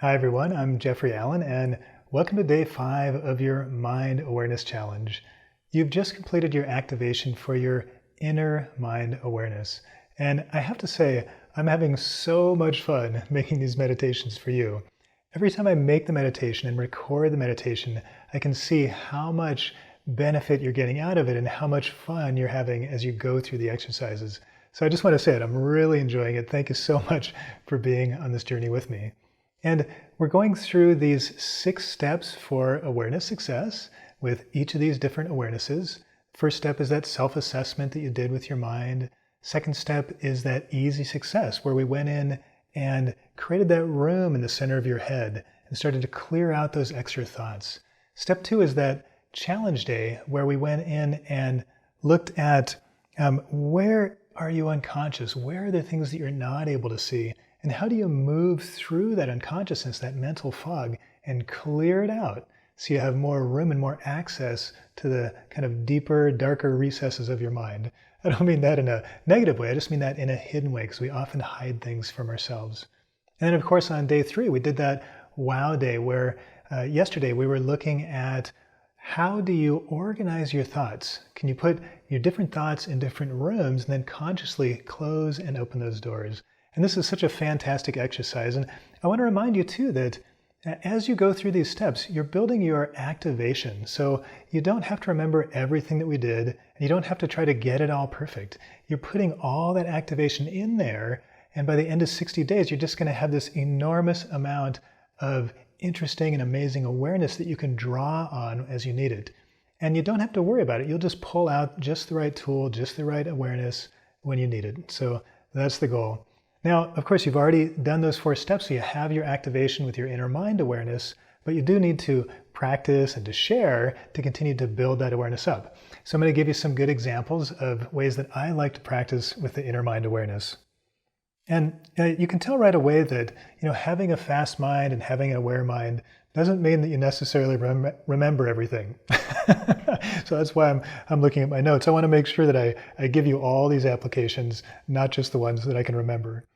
Hi everyone, I'm Jeffrey Allen and welcome to day 5 of your Mind Awareness Challenge. You've just completed your activation for your inner mind awareness. And I have to say, I'm having so much fun making these meditations for you. Every time I make the meditation and record the meditation, I can see how much benefit you're getting out of it and how much fun you're having as you go through the exercises. So I just want to say it, I'm really enjoying it. Thank you so much for being on this journey with me. And we're going through these 6 steps for awareness success with each of these different awarenesses. First step is that self-assessment that you did with your mind. Second step is that easy success where we went in and created that room in the center of your head and started to clear out those extra thoughts. Step 2 is that challenge day where we went in and looked at where are you unconscious? Where are the things that you're not able to see? And how do you move through that unconsciousness, that mental fog, and clear it out so you have more room and more access to the kind of deeper, darker recesses of your mind? I don't mean that in a negative way. I just mean that in a hidden way because we often hide things from ourselves. And then, of course, on day 3, we did that wow day where yesterday we were looking at how do you organize your thoughts? Can you put your different thoughts in different rooms and then consciously close and open those doors? And this is such a fantastic exercise. And I want to remind you too that as you go through these steps, you're building your activation. So you don't have to remember everything that we did, and you don't have to try to get it all perfect. You're putting all that activation in there, and by the end of 60 days, you're just going to have this enormous amount of interesting and amazing awareness that you can draw on as you need it. And you don't have to worry about it. You'll just pull out just the right tool, just the right awareness when you need it. So that's the goal. Now, of course, you've already done those 4 steps, so you have your activation with your inner mind awareness, but you do need to practice and to share to continue to build that awareness up. So I'm going to give you some good examples of ways that I like to practice with the inner mind awareness. And you can tell right away that having a fast mind and having an aware mind doesn't mean that you necessarily remember everything. So that's why I'm looking at my notes. I want to make sure that I give you all these applications, not just the ones that I can remember.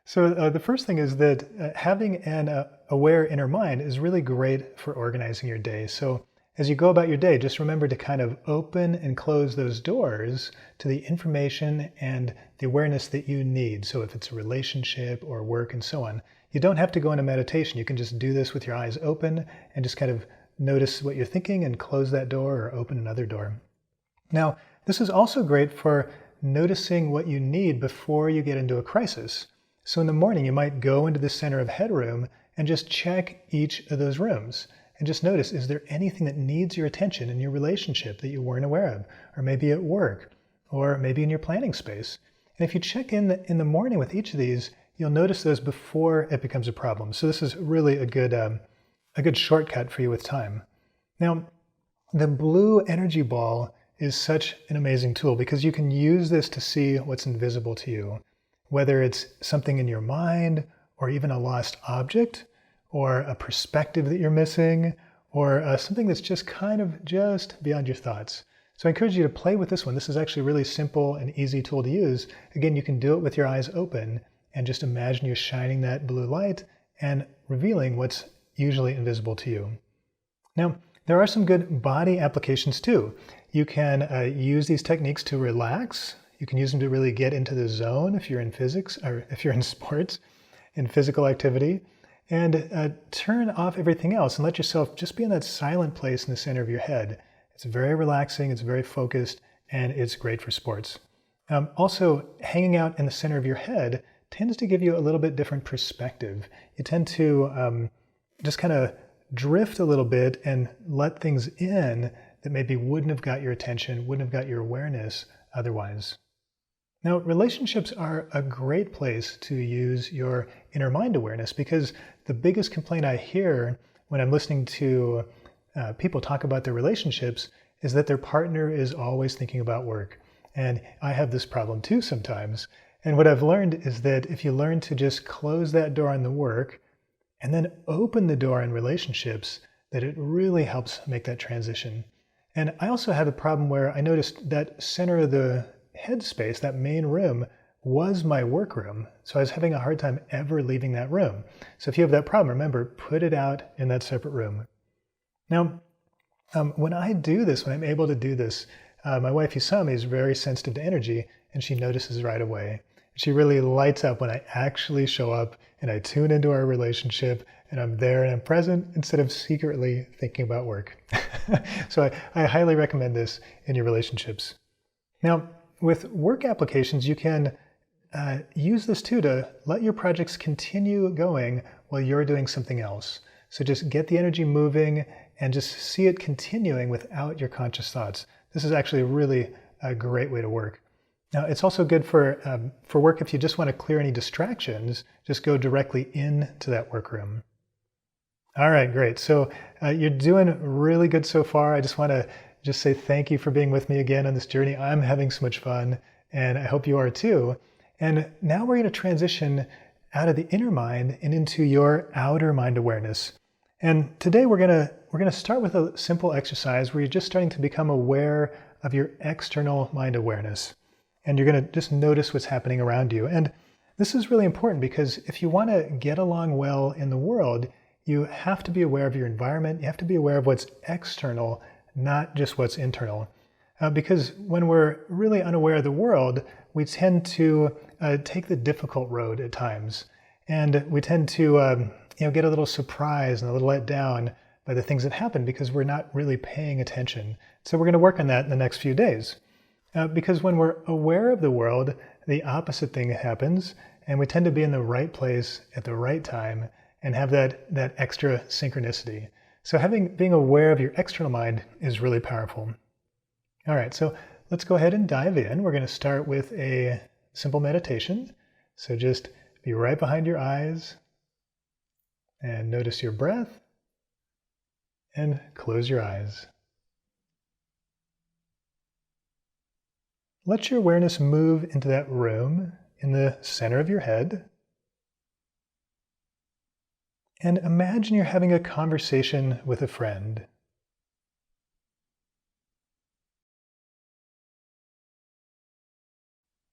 So the first thing is that having an aware inner mind is really great for organizing your day. So as you go about your day, just remember to kind of open and close those doors to the information and the awareness that you need. So if it's a relationship or work and so on, you don't have to go into meditation. You can just do this with your eyes open and just kind of notice what you're thinking and close that door or open another door. Now, this is also great for noticing what you need before you get into a crisis. So in the morning, you might go into the center of headroom and just check each of those rooms and just notice, is there anything that needs your attention in your relationship that you weren't aware of, or maybe at work, or maybe in your planning space? And if you check in the morning with each of these, you'll notice those before it becomes a problem. So this is really a good shortcut for you with time. Now, the blue energy ball is such an amazing tool because you can use this to see what's invisible to you, whether it's something in your mind or even a lost object or a perspective that you're missing or something that's just kind of just beyond your thoughts. So I encourage you to play with this one. This is actually a really simple and easy tool to use. Again, you can do it with your eyes open and just imagine you're shining that blue light and revealing what's usually invisible to you. Now, there are some good body applications too. You can use these techniques to relax. You can use them to really get into the zone if you're in physics or if you're in sports, in physical activity, and turn off everything else and let yourself just be in that silent place in the center of your head. It's very relaxing, it's very focused, and it's great for sports. Also, hanging out in the center of your head tends to give you a little bit different perspective. You tend to just kind of drift a little bit and let things in that maybe wouldn't have got your attention, wouldn't have got your awareness otherwise. Now, relationships are a great place to use your inner mind awareness because the biggest complaint I hear when I'm listening to people talk about their relationships is that their partner is always thinking about work. And I have this problem too sometimes. And what I've learned is that if you learn to just close that door on the work and then open the door in relationships, that it really helps make that transition. And I also had a problem where I noticed that center of the headspace, that main room, was my workroom. So I was having a hard time ever leaving that room. So if you have that problem, remember, put it out in that separate room. Now, when I do this, when I'm able to do this, my wife, you saw me, is very sensitive to energy, and she notices right away. She really lights up when I actually show up and I tune into our relationship and I'm there and I'm present instead of secretly thinking about work. So I highly recommend this in your relationships. Now, with work applications, you can use this too to let your projects continue going while you're doing something else. So just get the energy moving and just see it continuing without your conscious thoughts. This is actually really a great way to work. Now, it's also good for work if you just want to clear any distractions, just go directly into that workroom. All right, great. So you're doing really good so far. I just want to just say thank you for being with me again on this journey. I'm having so much fun, and I hope you are too. And now we're going to transition out of the inner mind and into your outer mind awareness. And today we're going to start with a simple exercise where you're just starting to become aware of your external mind awareness. And you're going to just notice what's happening around you. And this is really important because if you want to get along well in the world, you have to be aware of your environment. You have to be aware of what's external, not just what's internal. Because when we're really unaware of the world, we tend to take the difficult road at times. And we tend to get a little surprised and a little let down by the things that happen because we're not really paying attention. So we're going to work on that in the next few days. Because when we're aware of the world, the opposite thing happens, and we tend to be in the right place at the right time and have that extra synchronicity. So being aware of your external mind is really powerful. All right, so let's go ahead and dive in. We're going to start with a simple meditation. So just be right behind your eyes and notice your breath and close your eyes. Let your awareness move into that room in the center of your head. And imagine you're having a conversation with a friend.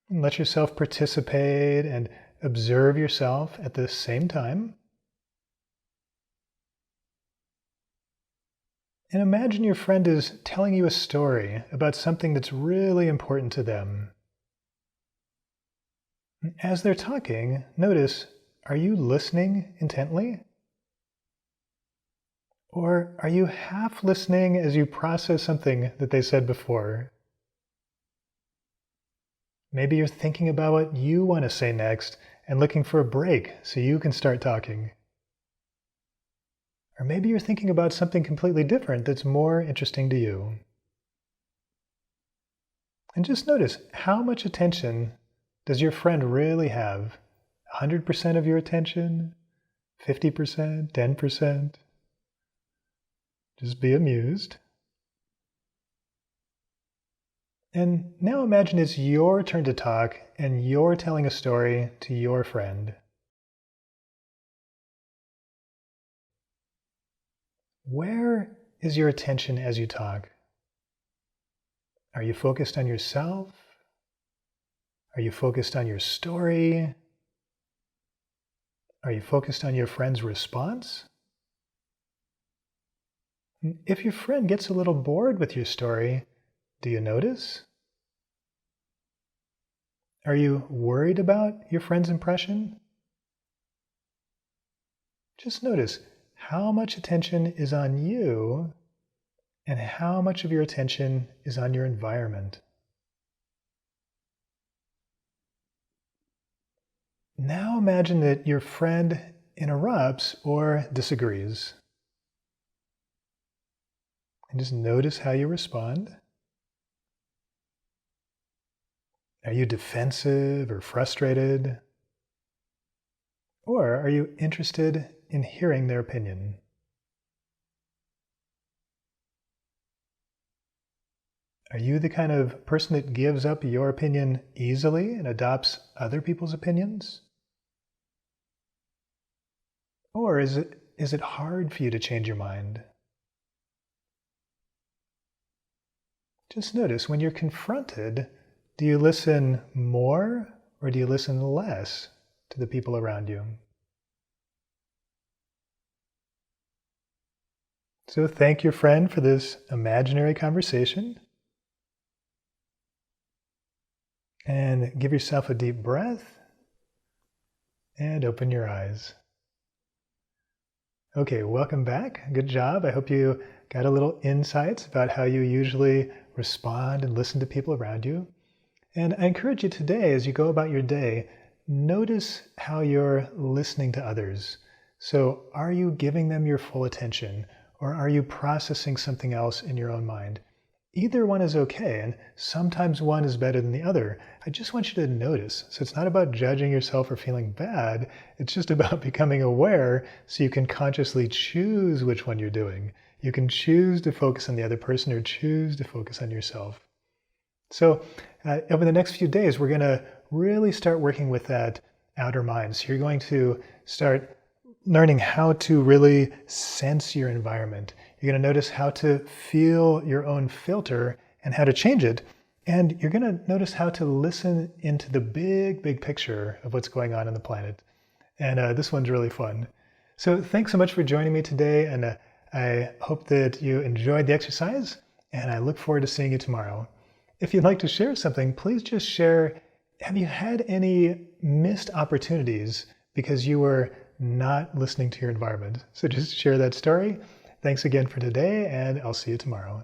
And let yourself participate and observe yourself at the same time. And imagine your friend is telling you a story about something that's really important to them. As they're talking, notice, are you listening intently? Or are you half listening as you process something that they said before? Maybe you're thinking about what you want to say next and looking for a break so you can start talking. Or maybe you're thinking about something completely different that's more interesting to you. And just notice, how much attention does your friend really have? 100% of your attention? 50%? 10%? Just be amused. And now imagine it's your turn to talk and you're telling a story to your friend. Where is your attention as you talk? Are you focused on yourself? Are you focused on your story? Are you focused on your friend's response? If your friend gets a little bored with your story, do you notice? Are you worried about your friend's impression? Just notice how much attention is on you and how much of your attention is on your environment. Now imagine that your friend interrupts or disagrees. And just notice how you respond. Are you defensive or frustrated? Or are you interested in hearing their opinion? Are you the kind of person that gives up your opinion easily and adopts other people's opinions? Or is it hard for you to change your mind? Just notice when you're confronted, do you listen more or do you listen less to the people around you? So thank your friend for this imaginary conversation. And give yourself a deep breath and open your eyes. Okay, welcome back. Good job. I hope you got a little insights about how you usually respond and listen to people around you. And I encourage you today, as you go about your day, notice how you're listening to others. So are you giving them your full attention, or are you processing something else in your own mind? Either one is okay, and sometimes one is better than the other. I just want you to notice. So it's not about judging yourself or feeling bad. It's just about becoming aware so you can consciously choose which one you're doing. You can choose to focus on the other person or choose to focus on yourself. So over the next few days, we're going to really start working with that outer mind. So you're going to start learning how to really sense your environment. You're going to notice how to feel your own filter and how to change it. And you're going to notice how to listen into the big picture of what's going on the planet. And this one's really fun. So thanks so much for joining me today. And I hope that you enjoyed the exercise. And I look forward to seeing you tomorrow. If you'd like to share something, please just share, have you had any missed opportunities because you were not listening to your environment? So just share that story. Thanks again for today, and I'll see you tomorrow.